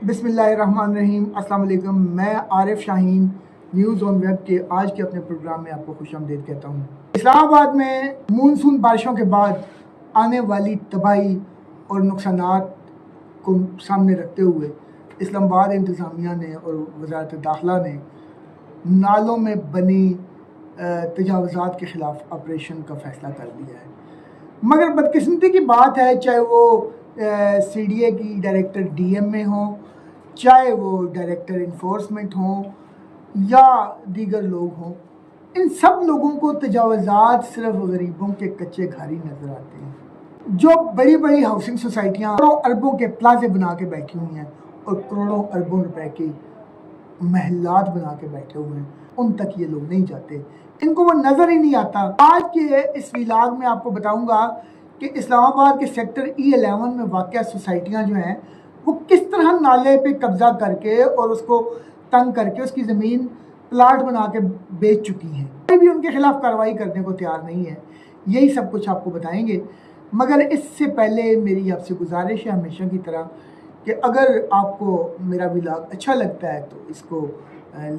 बिस्मिल्लाहिर्रहमानिर्रहीम। अस्सलाम वालेकुम। मैं Arif Shaheen news on web के आज के अपने प्रोग्राम में आपको खुशामदीद कहता हूँ। इस्लामाबाद में मानसून बारिशों के बाद आने वाली तबाही और नुकसानात को सामने रखते हुए इस्लामाबाद इंतज़ामिया ने और वज़ारत दाखिला ने नालों में बनी तजावुज़ात के ख़िलाफ़ ऑपरेशन का फ़ैसला कर लिया है। मगर बदकिस्मती की बात है, चाहे वो CDA की डायरेक्टर DM में हो, चाहे वो डायरेक्टर इन्फोर्समेंट हो या दीगर लोग हों, इन सब लोगों को तजावुज़ात सिर्फ गरीबों के कच्चे घर ही नज़र आते हैं। जो बड़ी बड़ी हाउसिंग सोसाइटियाँ करोड़ों अरबों के प्लाजे बना के बैठी हुई हैं और करोड़ों अरबों रुपए के महलात बना के बैठे हुए हैं, उन तक ये लोग नहीं जाते, इनको वो नज़र ही नहीं आता। आज के इस व्लॉग में आपको बताऊंगा कि इस्लामाबाद के सेक्टर E11 में वाक़या सोसाइटियाँ जो हैं वो किस तरह नाले पे कब्ज़ा करके और उसको तंग करके उसकी ज़मीन प्लाट बना के बेच चुकी हैं। कोई भी उनके खिलाफ़ कार्रवाई करने को तैयार नहीं है। यही सब कुछ आपको बताएंगे। मगर इससे पहले मेरी आपसे गुजारिश है हमेशा की तरह कि अगर आपको मेरा व्लॉग अच्छा लगता है तो इसको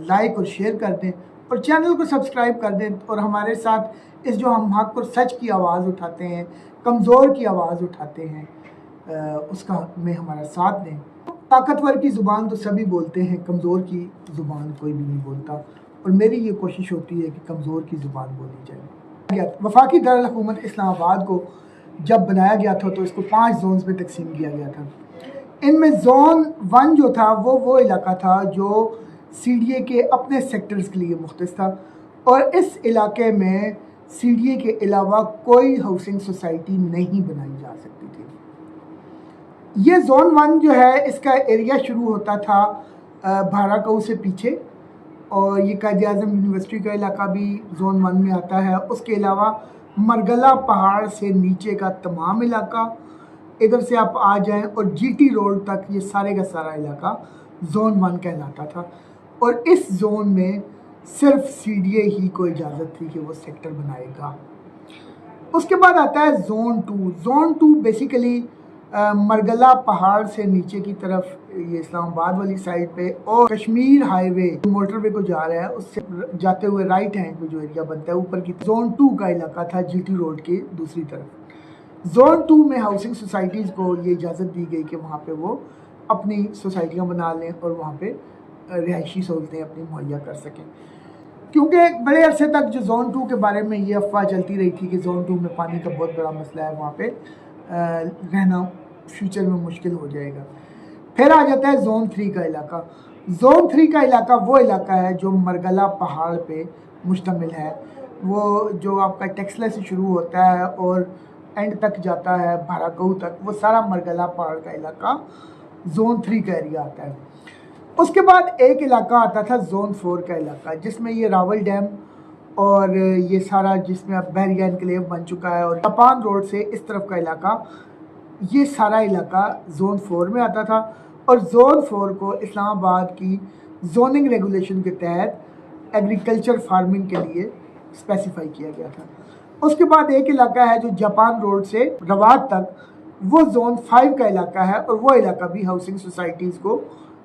लाइक और शेयर कर दें और चैनल को सब्सक्राइब कर दें और हमारे साथ इस जो हम हक और सच की आवाज़ उठाते हैं, कमज़ोर की आवाज़ उठाते हैं, उसका में हमारा साथ दें। ताकतवर की ज़ुबान तो सभी बोलते हैं, कमज़ोर की ज़ुबान कोई भी नहीं बोलता, और मेरी ये कोशिश होती है कि कमज़ोर की ज़ुबान बोली जाए। वफाकी दारुल हुकूमत इस्लामाबाद को जब बनाया गया था तो इसको 5 जोन्स में तकसीम किया गया था। इनमें जोन 1 जो था वो इलाका था जो CDA के अपने सेक्टर्स के लिए मुख्तस था, और इस इलाके में CDA के अलावा कोई हाउसिंग सोसाइटी नहीं बनाई जा सकती थी। ये जोन 1 जो है इसका एरिया शुरू होता था भाराकाऊ से पीछे, और ये कायद-ए-आज़म यूनिवर्सिटी का इलाका भी जोन 1 में आता है। उसके अलावा मरगला पहाड़ से नीचे का तमाम इलाका, इधर से आप आ जाएं और GT रोड तक, ये सारे का सारा इलाका जोन 1 कहलाता था। और इस जोन में सिर्फ CDA ही को इजाज़त थी कि वो सेक्टर बनाएगा। उसके बाद आता है जोन 2। जोन 2 बेसिकली मरगला पहाड़ से नीचे की तरफ, ये इस्लामाबाद वाली साइड पे, और कश्मीर हाईवे मोटरवे को जा रहा है, उससे जाते हुए राइट हैंड पे जो एरिया बनता है ऊपर की, जोन 2 का इलाका था GT रोड के दूसरी तरफ। जोन 2 में हाउसिंग सोसाइटीज़ को ये इजाज़त दी गई कि वहाँ पे वो अपनी सोसाइटियाँ बना लें और वहाँ पे रिहायशी सहूलतें अपनी मुहैया कर सकें। क्योंकि बड़े अरसे तक जो जोन 2 के बारे में ये अफवाह चलती रही थी कि जोन 2 में पानी का बहुत बड़ा मसला है, वहाँ पे रहना फ्यूचर में मुश्किल हो जाएगा। फिर आ जाता है जोन 3 का इलाका। जोन 3 का इलाका वो इलाका है जो मरगला पहाड़ पे मुश्तमिल है, वो जो आपका टेक्सला से शुरू होता है और एंड तक जाता है भाराकाऊ तक, वो सारा मरगला पहाड़ का इलाका जोन 3 का एरिया आता है। उसके बाद एक इलाका आता था जोन 4 का इलाका, जिसमें ये रावल डैम और ये सारा, जिसमें अब बहरिया इनक्लेव बन चुका है, और जापान रोड से इस तरफ का इलाका, ये सारा इलाका जोन 4 में आता था। और जोन 4 को इस्लामाबाद की जोनिंग रेगुलेशन के तहत एग्रीकल्चर फार्मिंग के लिए स्पेसिफाई किया गया था। उसके बाद एक इलाका है जो जापान रोड से रवात तक, वो जोन 5 का इलाका है, और वो इलाका भी हाउसिंग सोसाइटीज़ को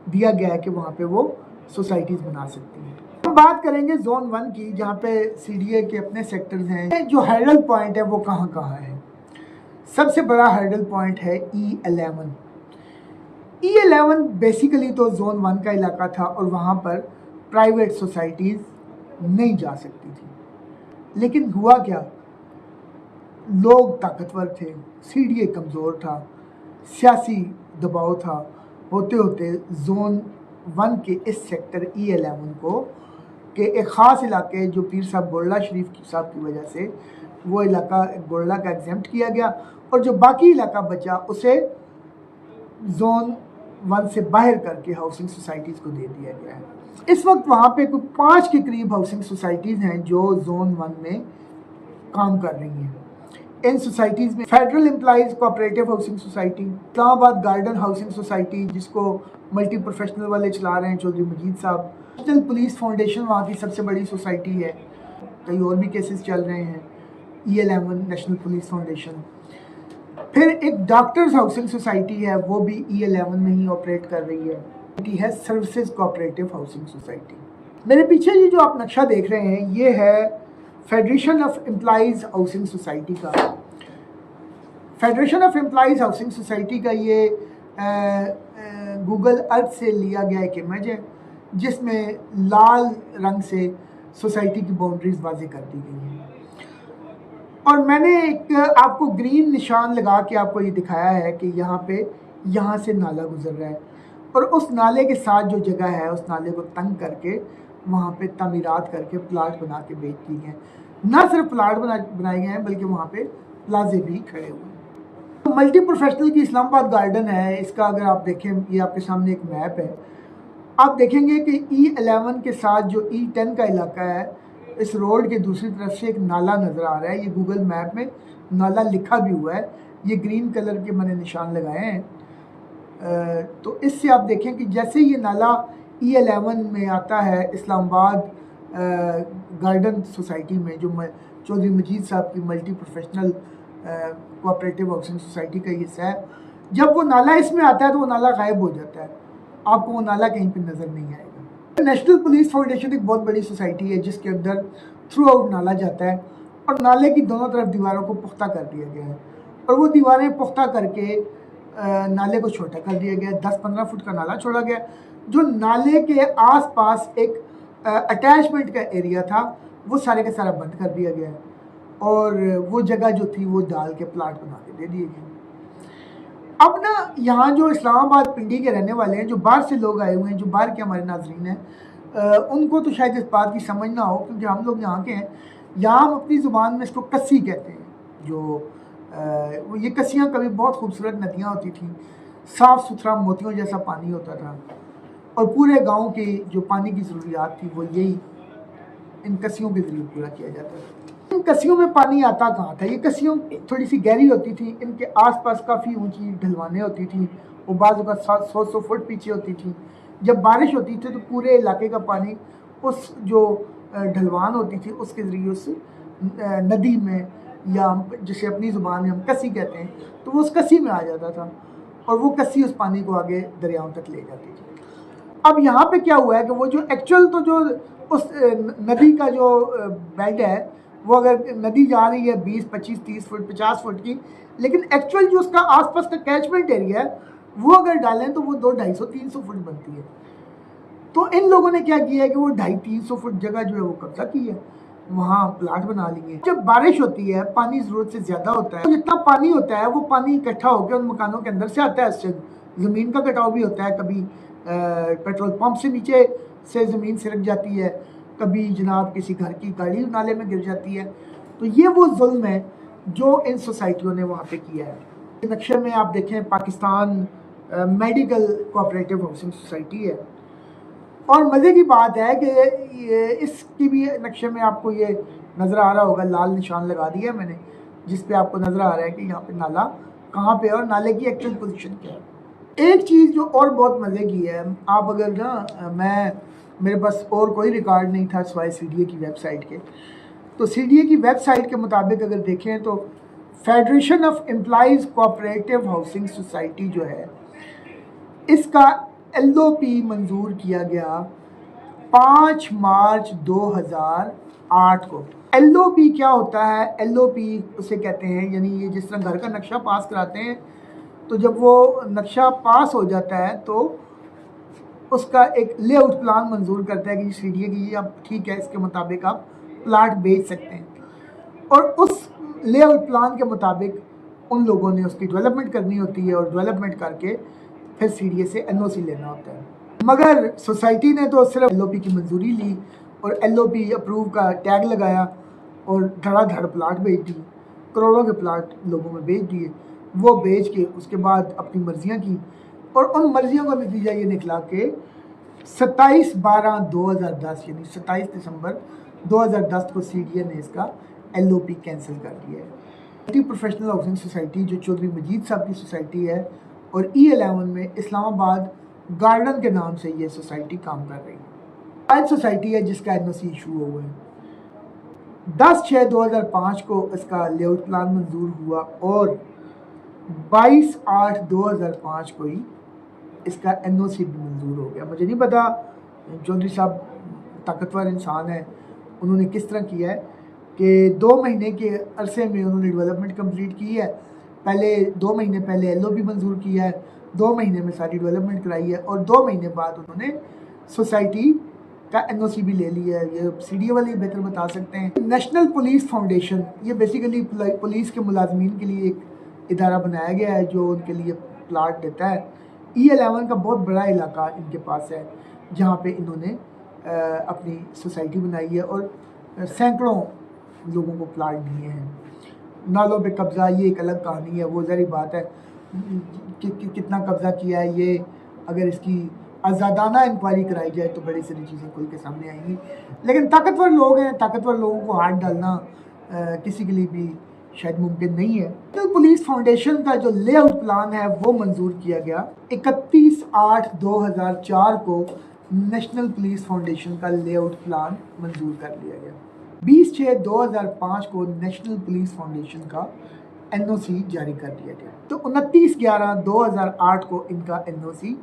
दिया गया है कि वहाँ पे वो सोसाइटीज़ बना सकती हैं। हम बात करेंगे जोन 1 की, जहाँ पे CDA के अपने सेक्टर्स हैं। जो हर्डल पॉइंट है वो कहाँ कहाँ है? सबसे बड़ा हर्डल पॉइंट है E11। E11 बेसिकली तो जोन 1 का इलाका था और वहाँ पर प्राइवेट सोसाइटीज़ नहीं जा सकती थी। लेकिन हुआ क्या, लोग ताकतवर थे, CDA कमज़ोर था, सियासी दबाव था, होते होते जोन 1 के इस सेक्टर E11 को के एक ख़ास इलाके जो पीर साहब गोल्ला शरीफ साहब की वजह से वो इलाका गोल्ला का एग्जेम्प्ट किया गया, और जो बाकी इलाका बचा उसे जोन 1 से बाहर करके हाउसिंग सोसाइटीज़ को दे दिया गया है। इस वक्त वहाँ पे कुछ 5 के करीब हाउसिंग सोसाइटीज़ हैं जो जोन 1 में काम कर रही हैं। इन सोसाइटीज़ में federal employees cooperative housing society, Islamabad garden housing society जिसको मल्टी प्रोफेशनल वाले चला रहे हैं चौधरी मजीद साहब, नेशनल पुलिस फाउंडेशन वहाँ की सबसे बड़ी सोसाइटी है, कई और भी केसेस चल रहे हैं, E11 नेशनल पुलिस फाउंडेशन, پھر ایک ڈاکٹرز ہاؤسنگ سوسائٹی ہے، وہ بھی E11 میں ہی آپریٹ کر رہی ہے سروسز کوآپریٹو ہاؤسنگ سوسائٹی۔ میرے پیچھے یہ جو آپ نقشہ دیکھ رہے ہیں یہ ہے federation of employees housing society کا۔ Federation of employees housing society کا یہ گوگل ارتھ سے لیا گیا ایک امیج ہے جس میں لال رنگ سے سوسائٹی کی باؤنڈریز واضح کر دی گئی ہیں، اور میں نے ایک آپ کو گرین نشان لگا کے آپ کو یہ دکھایا ہے کہ یہاں سے نالا گزر رہا ہے، اور اس نالے کے ساتھ جو جگہ ہے اس نالے کو تنگ کر کے وہاں پہ تعمیرات کر کے پلاٹ بنا کے بیچ دی گئے ہیں۔ نہ صرف پلاٹ بنائے گئے ہیں بلکہ وہاں پہ پلازے بھی کھڑے ہوئے ہیں۔ ملٹی پروفیشنل کی اسلام آباد گارڈن ہے، اس کا اگر آپ دیکھیں یہ آپ کے سامنے ایک میپ ہے، آپ دیکھیں گے کہ E11 کے ساتھ جو E10 کا علاقہ ہے اس روڈ کے دوسری طرف سے ایک نالا نظر آ رہا ہے۔ یہ گوگل میپ میں نالا لکھا بھی ہوا ہے، یہ گرین کلر کے میں نے نشان لگائے ہیں۔ تو اس سے آپ دیکھیں کہ جیسے یہ نالا E11 میں آتا ہے اسلام آباد گارڈن سوسائٹی میں، جو چودھری مجید صاحب کی multi professional cooperative housing society کا یہ حصہ ہے، جب وہ نالا اس میں آتا ہے تو وہ نالا غائب ہو جاتا ہے، آپ کو وہ نالا کہیں پہ نظر نہیں آئے گا۔ نیشنل پولیس فاؤنڈیشن ایک بہت بڑی سوسائٹی ہے جس کے اندر تھرو آؤٹ نالا جاتا ہے، اور نالے کی دونوں طرف دیواروں کو پختہ کر دیا گیا ہے، اور وہ دیواریں پختہ کر کے نالے کو چھوٹا کر دیا گیا، 10-15 فٹ کا نالا چھوڑا گیا۔ جو نالے کے آس پاس ایک اٹیچمنٹ کا ایریا تھا وہ سارے کا سارا بند کر دیا گیا، اور وہ جگہ جو تھی وہ ڈال کے پلاٹ بنا کے دے دیے گئے۔ اب نا یہاں جو اسلام آباد پنڈی کے رہنے والے ہیں، جو باہر سے لوگ آئے ہوئے ہیں، جو باہر کے ہمارے ناظرین ہیں، ان کو تو شاید اس بات کی سمجھ نہ ہو، کیونکہ ہم لوگ یہاں کے ہیں، یہاں ہم اپنی زبان میں اس کو کسی کہتے ہیں۔ جو یہ کسیاں کبھی بہت خوبصورت ندیاں ہوتی تھیں، صاف ستھرا موتیوں جیسا پانی ہوتا تھا، اور پورے گاؤں کی جو پانی کی ضروریات تھی وہ یہی ان کسیوں کے ذریعے پورا کیا جاتا تھا۔ ان کسیوں میں پانی آتا کہاں تھا؟ یہ کسیوں تھوڑی سی گہری ہوتی تھی، ان کے آس پاس کافی اونچی ڈھلوانیں ہوتی تھیں، وہ بعض اوقات 100 فٹ پیچھے ہوتی تھیں۔ جب بارش ہوتی تھی تو پورے علاقے کا پانی اس جو ڈھلوان ہوتی تھی اس کے ذریعے اس ندی میں، یا جسے اپنی زبان میں ہم کسی کہتے ہیں، تو وہ اس کسی میں آ جاتا تھا، اور وہ کسی اس پانی کو آگے دریاؤں تک لے جاتی تھی۔ اب یہاں پہ کیا ہوا ہے کہ وہ جو ایکچوئل تو جو اس ندی کا جو بیڈ ہے، وہ اگر ندی جا رہی ہے 20 25 30 فٹ 50 فٹ کی، لیکن ایکچوئل جو اس کا آس پاس کا کیچمنٹ ایریا ہے وہ اگر ڈالیں تو وہ 200 250 300 فٹ بنتی ہے۔ تو ان لوگوں نے کیا کیا ہے کہ وہ 250 300 فٹ جگہ جو ہے وہ قبضہ کی ہے، وہاں پلاٹ بنا لیے۔ جب بارش ہوتی ہے پانی ضرورت سے زیادہ ہوتا ہے، جتنا پانی ہوتا ہے وہ پانی اکٹھا ہو کے ان مکانوں کے اندر سے آتا ہے، اس سے زمین کا کٹاؤ بھی ہوتا ہے، کبھی پیٹرول پمپ سے نیچے سے زمین سرک جاتی ہے، کبھی جناب کسی گھر کی گاڑی نالے میں گر جاتی ہے۔ تو یہ وہ ظلم ہے جو ان سوسائٹیوں نے وہاں پہ کیا ہے۔ نقشے میں آپ دیکھیں Pakistan medical cooperative housing society ہے، اور مزے کی بات ہے کہ اس کی بھی نقشے میں آپ کو یہ نظر آ رہا ہوگا، لال نشان لگا دیا ہے میں نے، جس پہ آپ کو نظر آ رہا ہے کہ یہاں پہ نالا کہاں پہ ہے اور نالے کی ایکچوئل پوزیشن کیا ہے۔ ایک چیز جو اور بہت مزے کی ہے، آپ اگر نا میرے پاس اور کوئی ریکارڈ نہیں تھا سوائے CDA کی ویب سائٹ کے، تو CDA کی ویب سائٹ کے مطابق اگر دیکھیں تو federation of employees cooperative housing society جو ہے اس کا LOP منظور کیا گیا 5 مارچ 2008 کو۔ LOP کیا ہوتا ہے؟ LOP اسے کہتے ہیں، یعنی یہ جس طرح گھر کا نقشہ پاس کراتے ہیں، تو جب وہ نقشہ پاس ہو جاتا ہے تو اس کا ایک لے آؤٹ پلان منظور کرتا ہے کہ CDA کی اب ٹھیک ہے، اس کے مطابق آپ پلاٹ بیچ سکتے ہیں، اور اس لے آؤٹ پلان کے مطابق ان لوگوں نے اس کی ڈیولپمنٹ کرنی ہوتی ہے، اور ڈیولپمنٹ کر کے پھر CDA سے NOC لینا ہوتا ہے۔ مگر سوسائٹی نے تو صرف LOP کی منظوری لی اور LOP اپروو کا ٹیگ لگایا اور دھڑا دھڑ پلاٹ بیچ دی، کروڑوں کے پلاٹ لوگوں میں بیچ دیے۔ وہ بیچ کے اس کے بعد اپنی مرضیاں کی، اور ان مرضیوں کا نتیجہ یہ نکلا کہ 27/12/2010 یعنی 27 دسمبر 2010 کو CDA نے اس کا LOP کینسل کر دیا ہے۔ ملٹی پروفیشنل ہاؤسنگ سوسائٹی جو چودھری مجید صاحب کی سوسائٹی ہے، اور E11 میں اسلام آباد گارڈن کے نام سے یہ سوسائٹی کام کر رہی ہے۔ آج سوسائٹی ہے جس کا NOC ایشو ہوا ہے۔ 10/6/2005 کو اس کا لے آؤٹ پلان منظور ہوا، اور 22/8/2005 को ही इसका NOC भी मंजूर हो गया। मुझे नहीं पता चौधरी साहब ताकतवर इंसान है, उन्होंने किस तरह किया है कि 2 महीने के अरसे में उन्होंने डेवलपमेंट कंप्लीट की है। पहले 2 महीने पहले LOP मंजूर किया है, 2 महीने में सारी डेवलपमेंट कराई है और 2 महीने बाद उन्होंने सोसाइटी का NOC भी ले लिया है। ये CDA वाले बेहतर बता सकते हैं। नेशनल पुलिस फाउंडेशन, ये बेसिकली पुलिस के मुलाजमीन के लिए एक इदारा बनाया गया है जो उनके लिए प्लाट देता है। E11 का बहुत बड़ा इलाका इनके पास है जहाँ पे इन्होंने अपनी सोसाइटी बनाई है और सैकड़ों लोगों को प्लाट दिए हैं। नालों पे कब्ज़ा, ये एक अलग कहानी है, वो ज़री बात है कि कितना कब्ज़ा किया है। ये अगर इसकी आज़ादाना इंक्वायरी कराई जाए तो बड़ी सारी चीज़ें खुल के सामने आएंगी। लेकिन ताकतवर लोग हैं, ताकतवर लोगों को हाथ डालना किसी के लिए भी शायद मुमकिन नहीं है। नेशनल पुलिस फाउंडेशन का जो लेआउट प्लान है वो मंजूर किया गया 31/8/2004 को। नेशनल पुलिस फाउंडेशन का लेआउट प्लान मंजूर कर लिया गया। 20/6/2005 को नेशनल पुलिस फाउंडेशन का NOC जारी कर दिया गया। तो 29/11/2008 को इनका NOC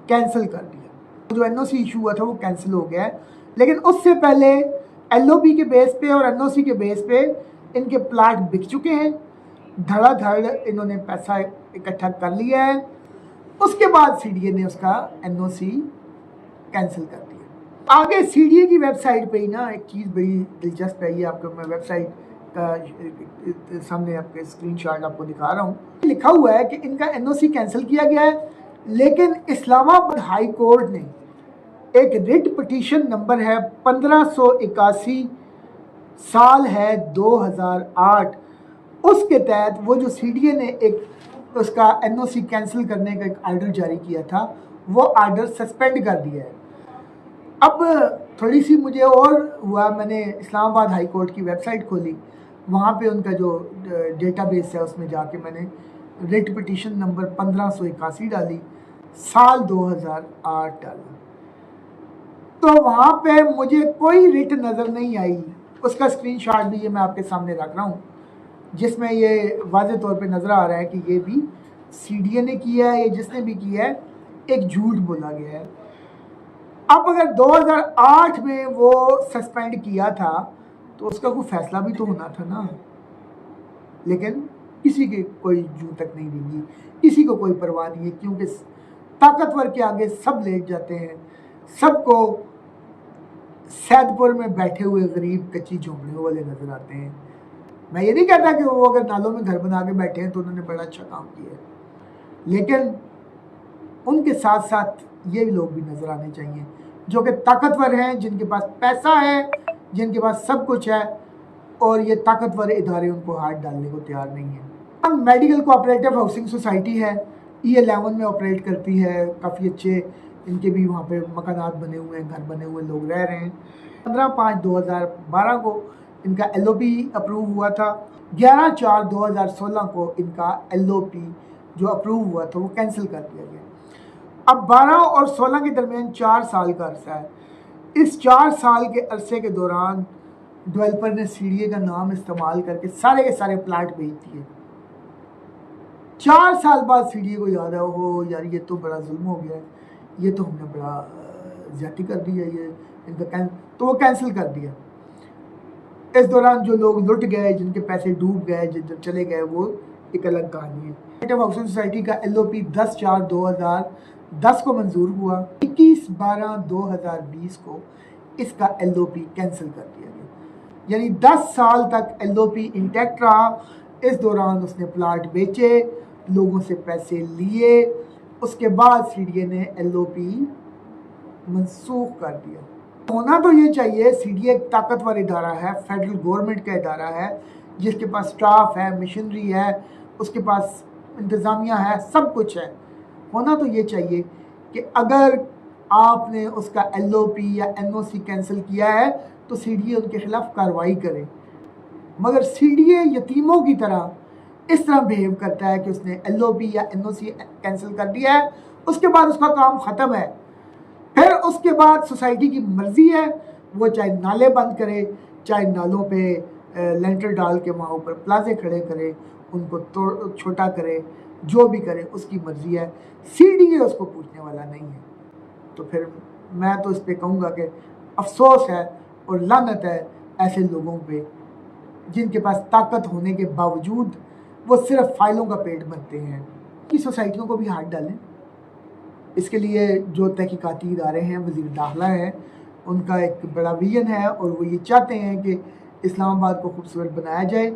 कैंसिल कर दिया। जो NOC इशू हुआ था वो कैंसिल हो गया है, लेकिन उससे पहले LOP के बेस पे और NOC के बेस पे इनके प्लाट बिक चुके हैं। धड़ाधड़ इन्होंने पैसा इकट्ठा कर लिया है। उसके बाद CDA ने उसका NOC कैंसिल कर दिया। आगे CDA की वेबसाइट पे ही ना एक चीज़ बड़ी दिलचस्प है, ये आपको मैं वेबसाइट का सामने आपके स्क्रीनशॉट आपको दिखा रहा हूँ। लिखा हुआ है कि इनका NOC कैंसिल किया गया है, लेकिन इस्लामाबाद हाई कोर्ट ने एक रिट पिटीशन नंबर है 1581 साल है 2008, उसके तहत वो जो CDA ने एक उसका NOC कैंसिल करने का एक आर्डर जारी किया था, वो आर्डर सस्पेंड कर दिया है। अब थोड़ी सी मुझे और हुआ, मैंने इस्लामाबाद हाई कोर्ट की वेबसाइट खोली, वहाँ पे उनका जो डेटाबेस है उसमें जाके मैंने रिट पिटीशन नंबर 1581 डाली, साल 2008 डाला, तो वहाँ पे मुझे कोई रिट नज़र नहीं आई। उसका स्क्रीनशॉट भी ये मैं आपके सामने रख रहा हूँ, जिसमें ये वाज़े तौर पे नज़र आ रहा है कि ये भी CDA ने किया है, ये जिसने भी किया है एक झूठ बोला गया है। अब अगर 2008 में वो सस्पेंड किया था तो उसका कोई फैसला भी तो होना था ना, लेकिन किसी के कोई जू तक नहीं देंगी, किसी को कोई परवाह नहीं है, क्योंकि ताकतवर के आगे सब लेट जाते हैं। सबको सैदपुर में बैठे हुए गरीब कच्ची झोंपड़ियों वाले नजर आते हैं। मैं ये नहीं कहता कि वो अगर नालों में घर बना के बैठे हैं तो उन्होंने बड़ा अच्छा काम किया है, लेकिन उनके साथ साथ ये भी लोग भी नजर आने चाहिए जो कि ताकतवर हैं, जिनके पास पैसा है, जिनके पास सब कुछ है, और ये ताकतवर इदारे उनको हाथ डालने को तैयार नहीं है। मेडिकल कोऑपरेटिव हाउसिंग सोसाइटी है, E11 में ऑपरेट करती है, काफ़ी अच्छे इनके भी वहाँ पे मकानात बने हुए हैं, घर बने हुए, लोग रह रहे हैं। 15/5/2012 को इनका LOP अप्रूव हुआ था। 11/4/2016 को इनका LOP जो अप्रूव हुआ था वो कैंसिल कर दिया गया। अब 12 और 16 के दरमियान 4 साल का अरसा है। इस 4 साल के अरसे के दौरान डेवलपर ने CDA का नाम इस्तेमाल करके सारे के सारे प्लाट बेच दिए। 4 साल बाद CDA को याद है, हो यार ये तो बड़ा जुल्म हो गया है, ये तो हमने बड़ा ज्यादती कर दी है, ये इनका तो वो कैंसिल कर दिया। इस दौरान जो लोग लुट गए, जिनके पैसे डूब गए, जो चले गए, वो एक अलग कहानी है। हाउसिंग सोसाइटी का LOP 10/4/2010 को मंजूर हुआ। 21/12/2020 को इसका LOP कैंसिल कर दिया गया, यानी 10 साल तक LOP इंटैक्ट रहा। इस दौरान उसने प्लाट बेचे, लोगों से पैसे लिए, उसके बाद CDA ने LOP मंसूख कर दिया। होना तो ये चाहिए, CDA एक ताकतवर इदारा है, फेडरल गवर्नमेंट का इदारा है, जिसके पास स्टाफ है, मशीनरी है, उसके पास इंतज़ामिया है, सब कुछ है। होना तो ये चाहिए कि अगर आपने उसका LOP या NOC कैंसिल किया है तो CDA उनके खिलाफ कार्रवाई करे, मगर CDA यतीमों की तरह इस तरह बिहेव करता है कि उसने LOP या NOC कैंसिल कर दिया है, उसके बाद उसका काम ख़त्म है। फिर उसके बाद सोसाइटी की मर्ज़ी है, वो चाहे नाले बंद करे, चाहे नालों पे लेंटर डाल के वहाँ ऊपर प्लाजे खड़े करे, ان کو چھوٹا کرے، جو بھی کرے اس کی مرضی ہے، CDA اس کو پوچھنے والا نہیں ہے۔ تو پھر میں تو اس پہ کہوں گا کہ افسوس ہے اور لعنت ہے ایسے لوگوں پہ جن کے پاس طاقت ہونے کے باوجود وہ صرف فائلوں کا پیٹ بنتے ہیں۔ کی سوسائٹیوں کو بھی ہاتھ ڈالیں۔ اس کے لیے جو تحقیقاتی ادارے ہیں، وزیر داخلہ ہیں، ان کا ایک بڑا ویژن ہے اور وہ یہ چاہتے ہیں کہ اسلام آباد کو خوبصورت بنایا جائے،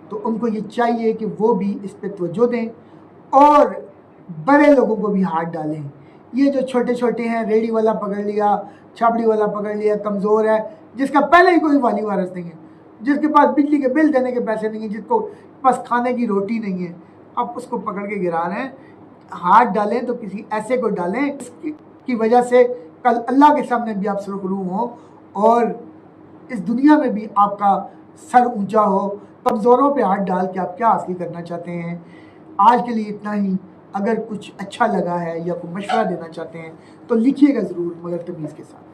تو ان کو یہ چاہیے کہ وہ بھی اس پہ توجہ دیں اور بڑے لوگوں کو بھی ہاتھ ڈالیں۔ یہ جو چھوٹے چھوٹے ہیں، ریڑھی والا پکڑ لیا، چھابڑی والا پکڑ لیا، کمزور ہے، جس کا پہلے ہی کوئی والی وارث نہیں ہے، جس کے پاس بجلی کے بل دینے کے پیسے نہیں ہیں، جس کو پاس کھانے کی روٹی نہیں ہے، آپ اس کو پکڑ کے گرا رہے ہیں۔ ہاتھ ڈالیں تو کسی ایسے کو ڈالیں اس کی وجہ سے کل اللہ کے سامنے بھی آپ سرخرو ہوں اور اس دنیا میں بھی آپ کا سر اونچا ہو۔ کمزوروں پہ ہاتھ ڈال کے آپ کیا حاصل کرنا چاہتے ہیں؟ آج کے لیے اتنا ہی۔ اگر کچھ اچھا لگا ہے یا کوئی مشورہ دینا چاہتے ہیں تو لکھیے گا ضرور، مگر تمیز کے ساتھ۔